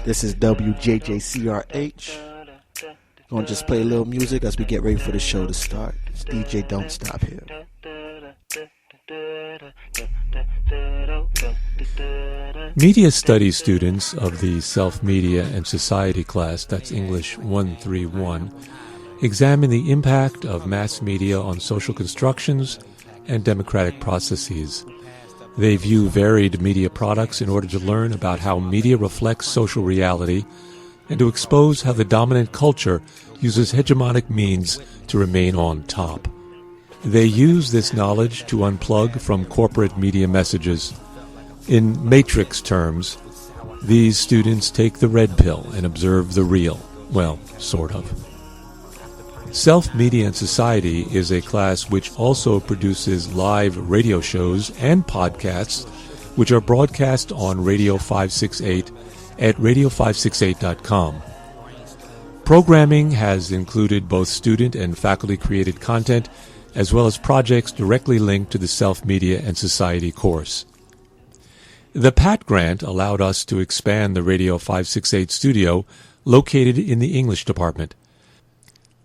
This is WJJCRH. Gonna just play a little music as we get ready for the show to start. It's DJ Don't Stop here. Media Studies students of the Self-Media and Society class, that's English 131, examine the impact of mass media on social constructions and democratic processes. They view varied media products in order to learn about how media reflects social reality and to expose how the dominant culture uses hegemonic means to remain on top. They use this knowledge to unplug from corporate media messages. In matrix terms, these students take the red pill and observe the real. Well, sort of. Self-Media and Society is a class which also produces live radio shows and podcasts, which are broadcast on Radio 568 at radio568.com. Programming has included both student and faculty-created content, as well as projects directly linked to the Self-Media and Society course. The PATT grant allowed us to expand the Radio 568 studio located in the English department.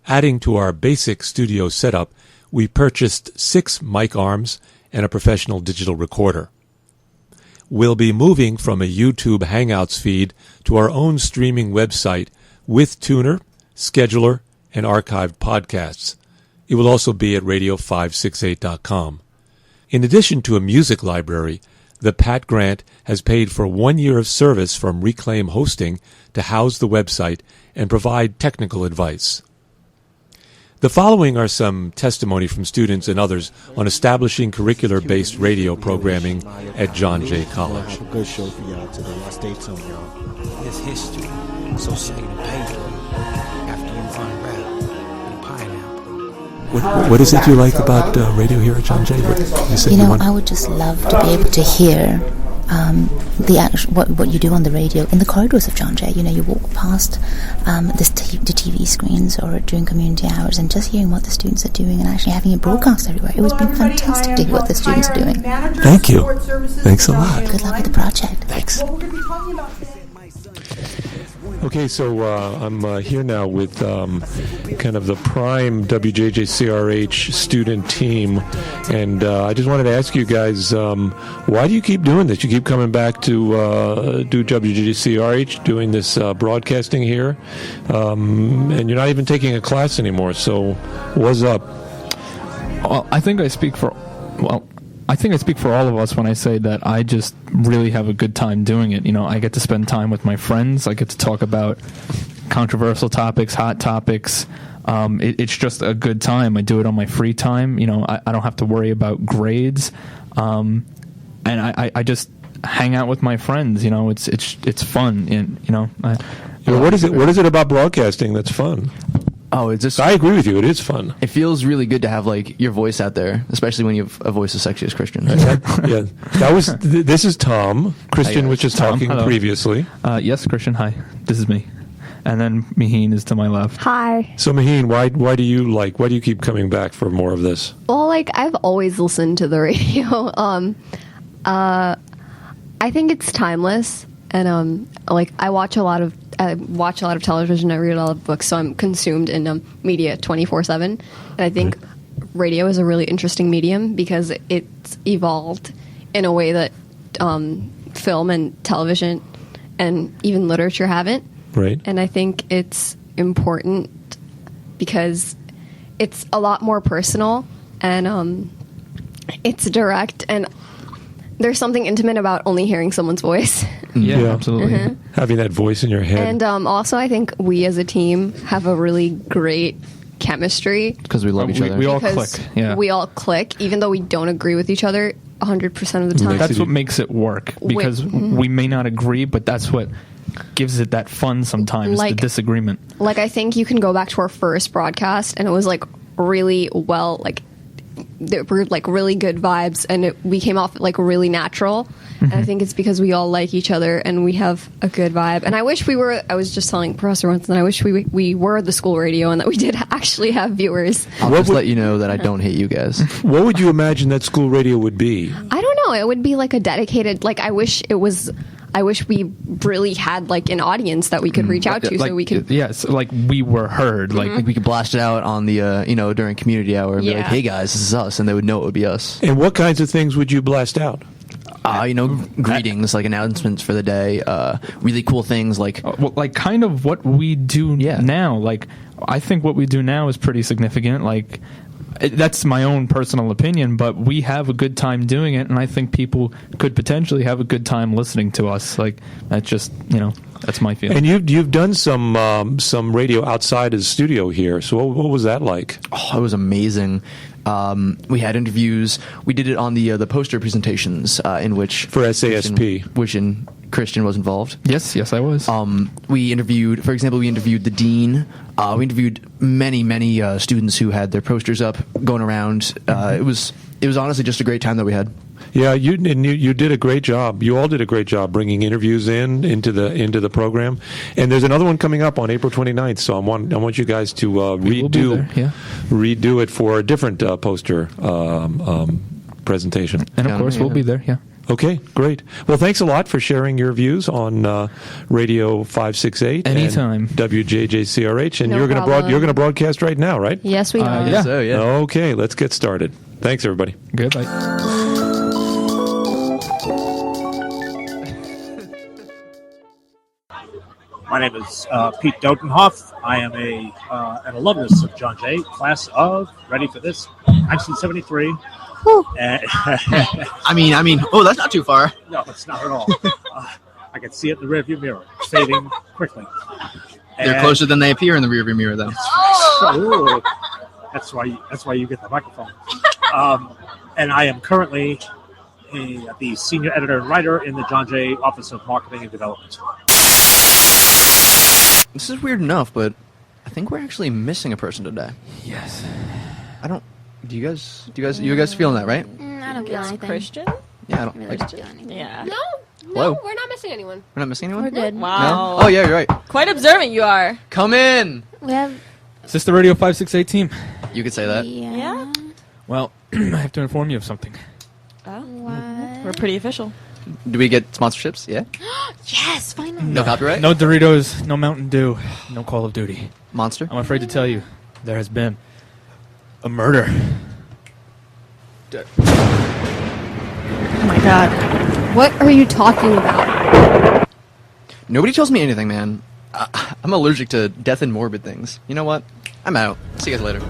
Adding to our basic studio setup, we purchased 6 mic arms and a professional digital recorder. We'll be moving from a YouTube Hangouts feed to our own streaming website with tuner, scheduler, and archived podcasts. It will also be at radio568.com. In addition to a music library, the PATT grant has paid for 1 year of service from Reclaim Hosting to house the website and provide technical advice. The following are some testimony from students and others on establishing curricular-based radio programming at John Jay College. I have a good show for y'all today. Y'all stay tuned, y'all. It's history, so say the paper after you unwrap and pineapple. What is it you like about radio here at John Jay? I would just love to be able to hear what you do on the radio in the corridors of John Jay. You walk past the TV screens or during community hours and just hearing what the students are doing and actually having it broadcast everywhere. It was been fantastic to hear what the students are doing. Thank you. Thanks a lot. Good luck with the project. Thanks. Okay, so I'm here now with kind of the prime WJJCRH student team, and I just wanted to ask you guys, why do you keep doing this? You keep coming back to do WJJCRH, doing this broadcasting here, and you're not even taking a class anymore, so what's up? Well, I think I speak for all of us when I say that I just really have a good time doing it. I get to spend time with my friends. I get to talk about controversial topics, hot topics. It's just a good time. I do it on my free time. I don't have to worry about grades. And I just hang out with my friends. It's fun. And, what is it about broadcasting that's fun? Oh, it's just... I agree with you. It is fun. It feels really good to have your voice out there, especially when you have a voice as sexy as Christian. Yeah, this is Tom. Christian, which is talking Hello. Previously. Yes, Christian. Hi, this is me, and then Maheen is to my left. Hi. So Maheen, why do you keep coming back for more of this? Well, I've always listened to the radio. I think it's timeless, and I watch a lot of television, I read a lot of books, so I'm consumed in media 24/7. And I think radio is a really interesting medium because it's evolved in a way that film and television and even literature haven't. Right. And I think it's important because it's a lot more personal and it's direct, and there's something intimate about only hearing someone's voice. Yeah, absolutely. Mm-hmm. Having that voice in your head. And also, I think we as a team have a really great chemistry. Because we love each other. We all click. Yeah. We all click, even though we don't agree with each other 100% of the time. That's what makes it work, because we may not agree, but that's what gives it that fun sometimes, the disagreement. I think you can go back to our first broadcast, and it was really well, there were really good vibes, and we came off really natural. Mm-hmm. And I think it's because we all like each other and we have a good vibe. And I wish I was just telling Professor once, and I wish we were the school radio and that we did actually have viewers. I'll just let you know that I don't hate you guys. What would you imagine that school radio would be? I don't know. know. It would be like a dedicated. Like I wish we really had like an audience that we could reach out to, so we could. Yes, like we were heard. Like We could blast it out on the, during community hour and be like, hey guys, this is us. And they would know it would be us. And what kinds of things would you blast out? Greetings, like announcements for the day, really cool things like kind of what we do now. Like, I think what we do now is pretty significant. Like, that's my own personal opinion, but we have a good time doing it, and I think people could potentially have a good time listening to us. Like, that's just, that's my feeling. And you've done some radio outside of the studio here. So what was that like? Oh, it was amazing. We had interviews. We did it on the poster presentations in which for SASP, Christian was involved. Yes, I was. We interviewed the dean. We interviewed many students who had their posters up going around. It was honestly just a great time that we had. Yeah, you did a great job. You all did a great job bringing interviews into the program. And there's another one coming up on April 29th. So I want you guys to redo it for a different poster presentation. And of course, we'll be there. Yeah. Okay, great. Well, thanks a lot for sharing your views on Radio 568 anytime and WJJCRH. And No you're problem. going to broadcast right now, right? Yes, we are. Yeah. So, yeah. Okay, let's get started. Thanks, everybody. Goodbye. My name is Pete Dodenhoff. I am an alumnus of John Jay, class of, ready for this, 1973. I mean, oh, that's not too far. No, it's not at all. I can see it in the rearview mirror. It's fading quickly. They're closer than they appear in the rearview mirror, though. Ooh, that's why you get the microphone. And I am currently the senior editor and writer in the John Jay Office of Marketing and Development. This is weird enough, but I think we're actually missing a person today. Yes. Do you guys feeling that, right? I don't feel anything. Christian? Yeah, I don't Really feel anything. Yeah. Hello? We're not missing anyone. We're not missing anyone? We're good. Wow. No? Oh, yeah, you're right. Quite observant you are. Come in! We have. Is this the Radio 568 team? You could say that. Yeah. Well, I have to inform you of something. Oh. What? We're pretty official. Do we get sponsorships? Yeah? Yes, finally. No copyright? No Doritos, no Mountain Dew, no Call of Duty. Monster? I'm afraid to tell you, there has been a murder. Oh my god. What are you talking about? Nobody tells me anything, man. I'm allergic to death and morbid things. You know what? I'm out. See you guys later.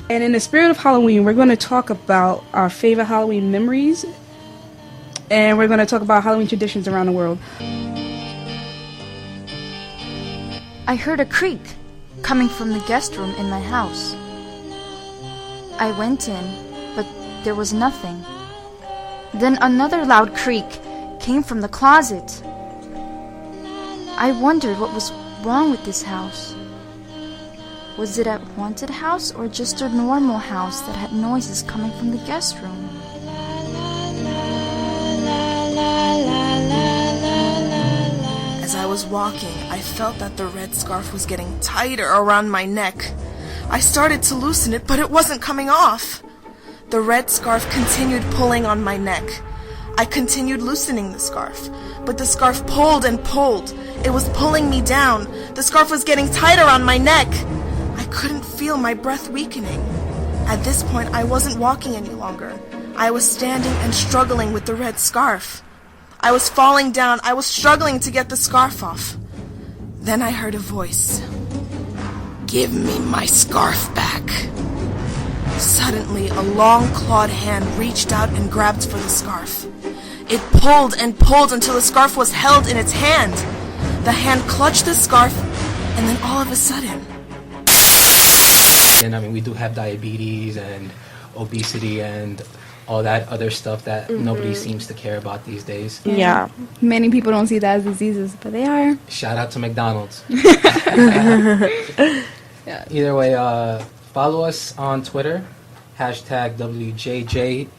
And in the spirit of Halloween, we're going to talk about our favorite Halloween memories. And we're going to talk about Halloween traditions around the world. I heard a creak coming from the guest room in my house. I went in, but there was nothing. Then another loud creak came from the closet. I wondered what was wrong with this house. Was it a haunted house or just a normal house that had noises coming from the guest room? As I was walking, I felt that the red scarf was getting tighter around my neck. I started to loosen it, but it wasn't coming off. The red scarf continued pulling on my neck. I continued loosening the scarf, but the scarf pulled and pulled. It was pulling me down. The scarf was getting tighter on my neck. I couldn't feel my breath weakening. At this point, I wasn't walking any longer. I was standing and struggling with the red scarf. I was falling down. I was struggling to get the scarf off. Then I heard a voice. "Give me my scarf back." Suddenly, a long clawed hand reached out and grabbed for the scarf. It pulled and pulled until the scarf was held in its hand. The hand clutched the scarf, and then all of a sudden... And I mean, we do have diabetes and obesity and all that other stuff that nobody seems to care about these days. Yeah. Many people don't see that as diseases, but they are. Shout out to McDonald's. Either way, follow us on Twitter, hashtag WJJCRH,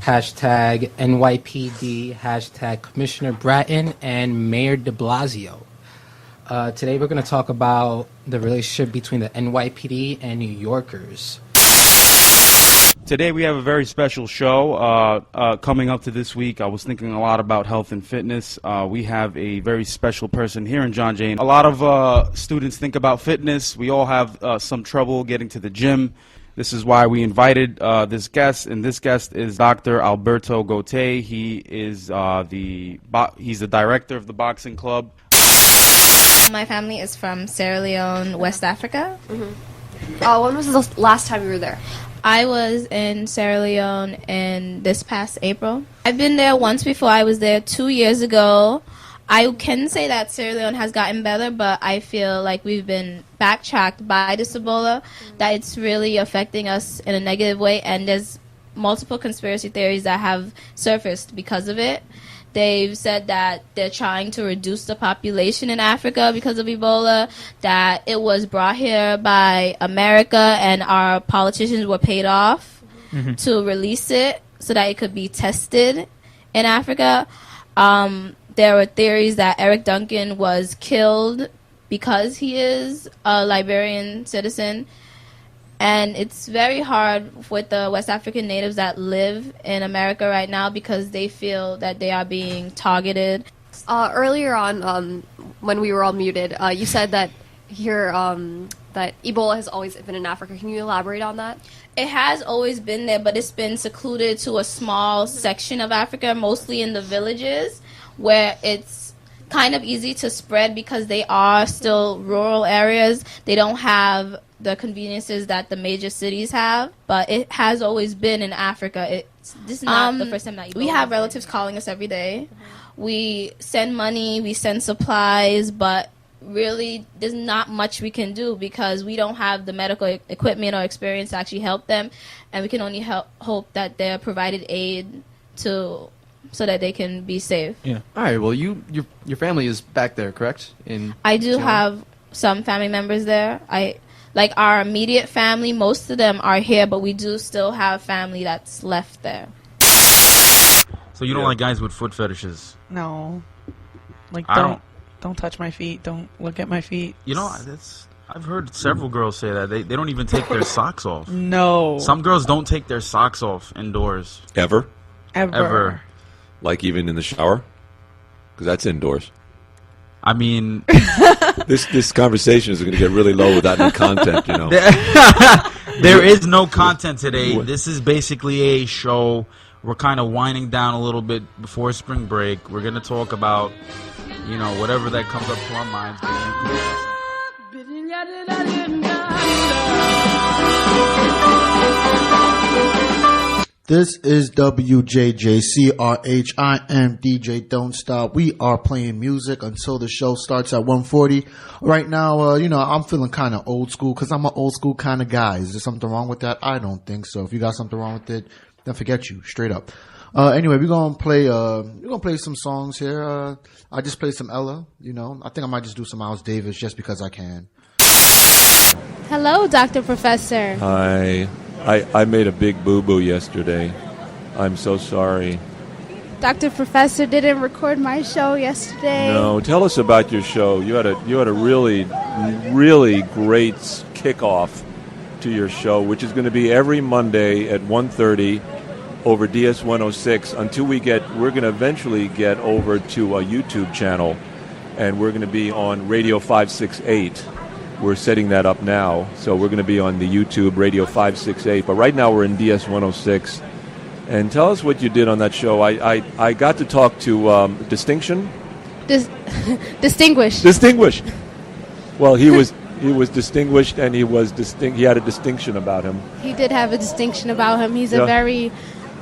hashtag NYPD, hashtag Commissioner Bratton and Mayor de Blasio. Today we're going to talk about the relationship between the NYPD and New Yorkers. Today we have a very special show coming up to this week. I was thinking a lot about health and fitness. We have a very special person here in John Jay. A lot of students think about fitness. We all have some trouble getting to the gym. This is why we invited this guest, and this guest is Dr. Alberto Gauthier. He is he's the director of the boxing club. My family is from Sierra Leone, West Africa. Mm-hmm. When was the last time you were there? I was in Sierra Leone in this past April. I've been there once before. I was there 2 years ago. I can say that Sierra Leone has gotten better, but I feel like we've been backtracked by this Ebola, that it's really affecting us in a negative way, and there's multiple conspiracy theories that have surfaced because of it. They've said that they're trying to reduce the population in Africa because of Ebola, that it was brought here by America and our politicians were paid off to release it so that it could be tested in Africa. There were theories that Eric Duncan was killed because he is a Liberian citizen. And it's very hard with the West African natives that live in America right now because they feel that they are being targeted. Earlier on, when we were all muted, you said that here that Ebola has always been in Africa. Can you elaborate on that? It has always been there, but it's been secluded to a small section of Africa, mostly in the villages, where it's kind of easy to spread because they are still rural areas. They don't have the conveniences that the major cities have, but it has always been in Africa. This is not the first time that we have relatives calling us every day. We send money, we send supplies, but really there's not much we can do because we don't have the medical equipment or experience to actually help them, and we can only hope that they're provided aid so that they can be safe. Yeah. All right. Well, your family is back there, correct? I do have some family members there. Like our immediate family, most of them are here, but we do still have family that's left there. So you don't like guys with foot fetishes? No. Like, don't touch my feet. Don't look at my feet. You know, I've heard several girls say that. They don't even take their socks off. No. Some girls don't take their socks off indoors. Ever? Ever. Like even in the shower? Because that's indoors. I mean... This conversation is going to get really low without any content, you know. There is no content today. This is basically a show. We're kind of winding down a little bit before spring break. We're going to talk about, you know, whatever that comes up to our minds. This is WJJCRH. I am DJ Don't Stop. We are playing music until the show starts at 1:40. Right now, you know, I'm feeling kind of old school because I'm an old school kind of guy. Is there something wrong with that? I don't think so. If you got something wrong with it, then forget you, straight up. Anyway, we're gonna play some songs here. I just played some Ella, you know. I think I might just do some Miles Davis just because I can. Hello, Dr. Professor. Hi. I made a big boo-boo yesterday. I'm so sorry. Dr. Professor didn't record my show yesterday. No, tell us about your show. You had a really, really great kickoff to your show, which is going to be every Monday at 1:30 over DS 106 until we're going to eventually get over to a YouTube channel, and we're going to be on Radio 568. We're setting that up now, so we're going to be on the YouTube Radio 568. But right now we're in DS 106. And tell us what you did on that show. I got to talk to Distinction. Distinguished. Distinguished. Well, he was distinguished, and he had a distinction about him. He did have a distinction about him. He's a very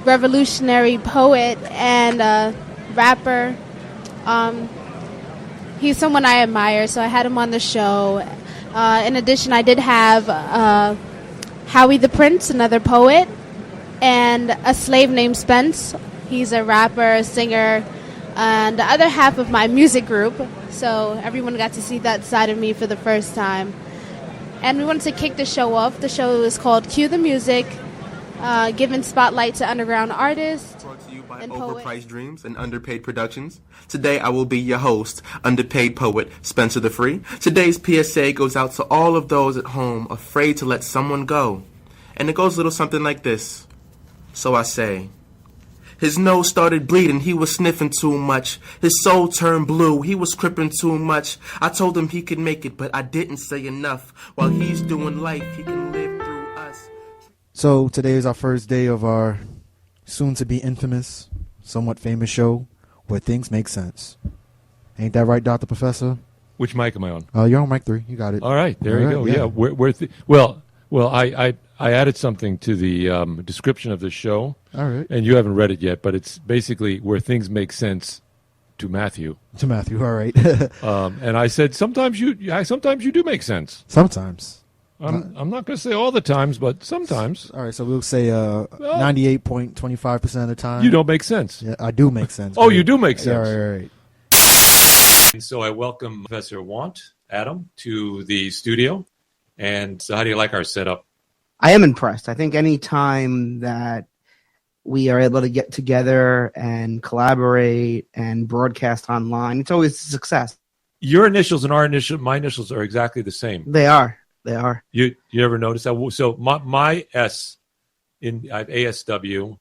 revolutionary poet and rapper. He's someone I admire, so I had him on the show. In addition, I did have Howie the Prince, another poet, and a slave named Spence. He's a rapper, a singer, and the other half of my music group. So everyone got to see that side of me for the first time. And we wanted to kick the show off. The show is called Cue the Music, giving spotlight to underground artists. Brought to you and poet. Overpriced dreams and underpaid productions. Today I will be your host, underpaid poet Spencer the Free. Today's PSA goes out to all of those at home afraid to let someone go. And it goes a little something like this. So I say, his nose started bleeding, he was sniffing too much. His soul turned blue, he was cripping too much. I told him he could make it, but I didn't say enough. While he's doing life, he can live through us. So today is our first day of our soon-to-be infamous, somewhat famous show where things make sense. Ain't that right, Dr. Professor? Which mic am I on? You're on mic 3. You got it. All right, there you go. Yeah. I added something to the description of the show. All right. And you haven't read it yet, but it's basically where things make sense to Matthew. To Matthew, all right. And I said sometimes you do make sense. Sometimes. I'm not going to say all the times, but sometimes. All right, so we'll say 98.25% of the time. You don't make sense. Yeah, I do make sense. Oh, you do make sense. Yeah, right. And so I welcome Professor Adam, to the studio. And so how do you like our setup? I am impressed. I think any time that we are able to get together and collaborate and broadcast online, it's always a success. Your initials and my initials are exactly the same. They are. They are. You ever notice that? So my S I have ASW,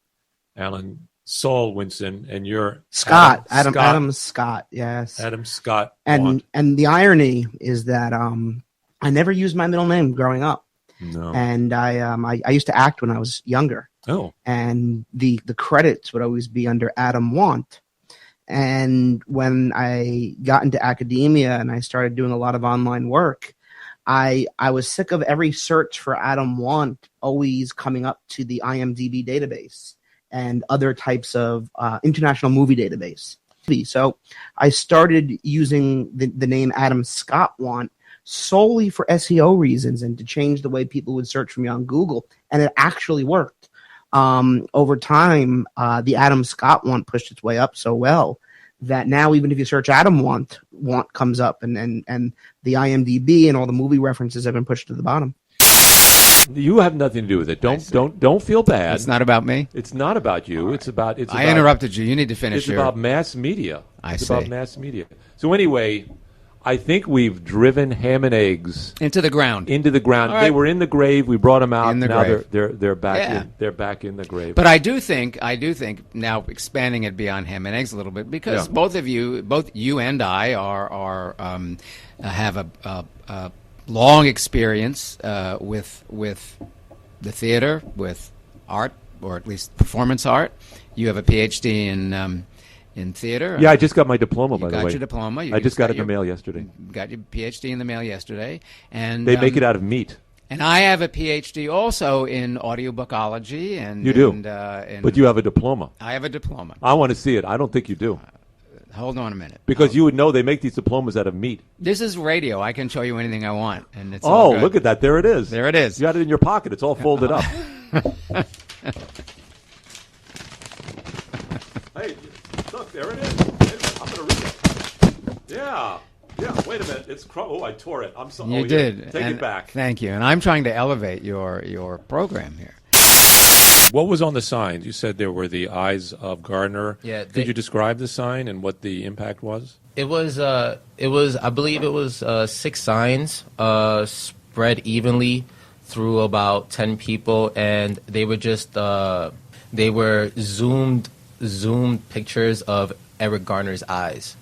Alan Saul Winson, and you're Scott. Adam Scott. Yes. Adam Scott. And the irony is that I never used my middle name growing up. No. And I used to act when I was younger. Oh. And the credits would always be under Adam Want. And when I got into academia and I started doing a lot of online work, I was sick of every search for Adam Want always coming up to the IMDb database and other types of international movie database. So I started using the name Adam Scott Want solely for SEO reasons and to change the way people would search for me on Google. And it actually worked. Over time, the Adam Scott Want pushed its way up so well that now even if you search Adam Want comes up, and the IMDb and all the movie references have been pushed to the bottom. You have nothing to do with it. Don't feel bad. It's not about me. It's not about you. Right. I interrupted you. You need to finish. It's about mass media. It's about mass media. So anyway, I think we've driven ham and eggs into the ground. Right. They were in the grave. We brought them out. In the now grave. they're back. Yeah. They're back in the grave. But I do think now expanding it beyond ham and eggs a little bit, because both you and I have a long experience with the theater, with art, or at least performance art. You have a PhD in theater. Yeah, I just got my diploma, by the way. You got your diploma. I just got it in the mail yesterday. Got your PhD in the mail yesterday. And they make it out of meat. And I have a PhD also in audiobookology. And you do. But you have a diploma. I have a diploma. I want to see it. I don't think you do. Hold on a minute. Because you would know they make these diplomas out of meat. This is radio. I can show you anything I want. And it's all good. Look at that. There it is. There it is. You got it in your pocket. It's all folded up. Hey, look, there it is. I'm going to read it. Yeah. Wait a minute. I tore it. I'm sorry. You did. Take it back. Thank you. And I'm trying to elevate your program here. What was on the signs? You said there were the eyes of Gardner. Yeah. Could you describe the sign and what the impact was? I believe it was 6 signs spread evenly through about 10 people, and they were just they were zoomed pictures of Eric Garner's eyes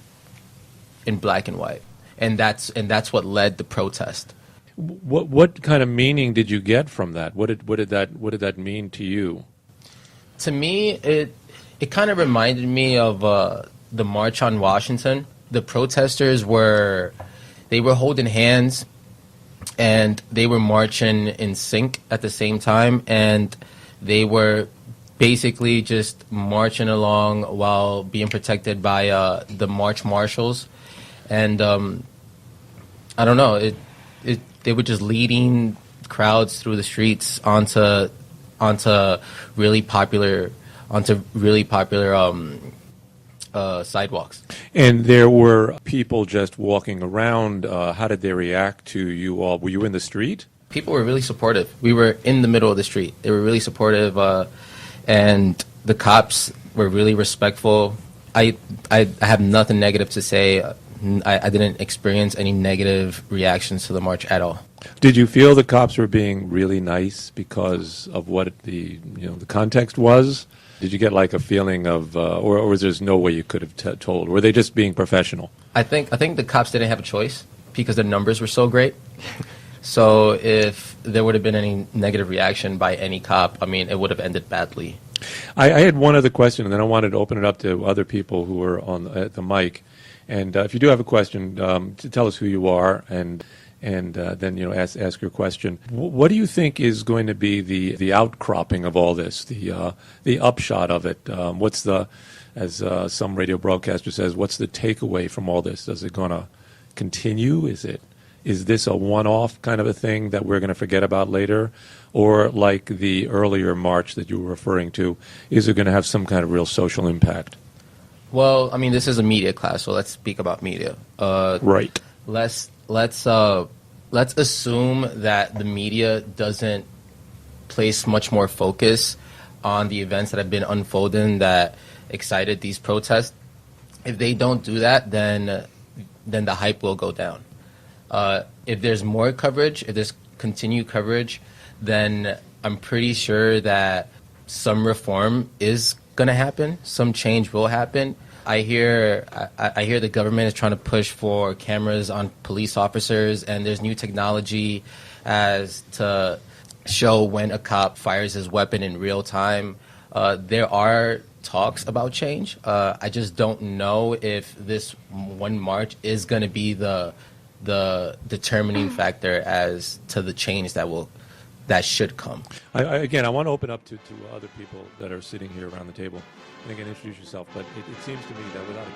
in black and white, and that's what led the protest. What kind of meaning did you get from that? What did that mean to you? To me, it kind of reminded me of the March on Washington. The protesters were holding hands, and they were marching in sync at the same time, and they were basically just marching along while being protected by the march marshals, and I don't know, they were just leading crowds through the streets onto really popular sidewalks. And there were people just walking around. How did they react to you all? Were you in the street? People were really supportive. We were in the middle of the street. They were really supportive, and the cops were really respectful. I have nothing negative to say. I didn't experience any negative reactions to the march at all. Did you feel the cops were being really nice because of what the context was? Did you get like a feeling of, or was there no way you could have told? Were they just being professional? I think the cops didn't have a choice because the numbers were so great. So if there would have been any negative reaction by any cop, I mean, it would have ended badly. I had one other question, and then I wanted to open it up to other people who were at the mic. And if you do have a question, tell us who you are, and then ask your question. What do you think is going to be the outcropping of all this, the upshot of it? What's as some radio broadcaster says, what's the takeaway from all this? Is it going to continue? Is this a one-off kind of a thing that we're going to forget about later? Or like the earlier march that you were referring to, is it going to have some kind of real social impact? Well, I mean, this is a media class, so let's speak about media. Right. Let's assume that the media doesn't place much more focus on the events that have been unfolding that excited these protests. If they don't do that, then the hype will go down. If there's more coverage, if there's continued coverage, then I'm pretty sure that some reform is going to happen. Some change will happen. I hear the government is trying to push for cameras on police officers, and there's new technology as to show when a cop fires his weapon in real time. There are talks about change. I just don't know if this one march is going to be the determining factor as to the change that should come. Again, I want to open up to other people that are sitting here around the table. And again, introduce yourself, but it seems to me that without a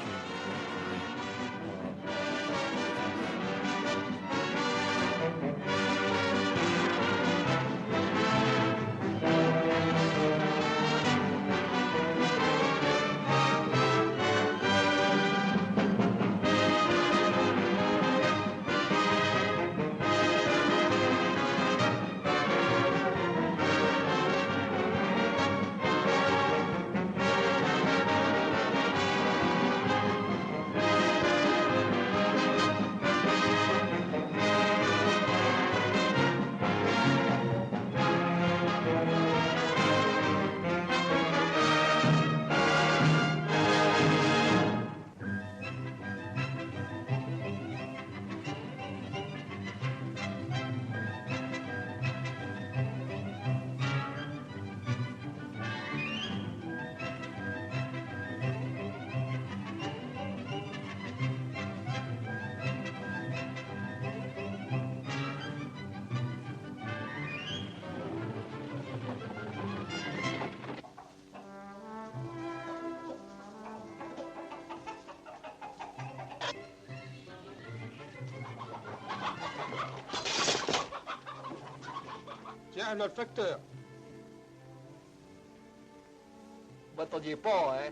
Tiens, le facteur. M'attendiez pas, hein?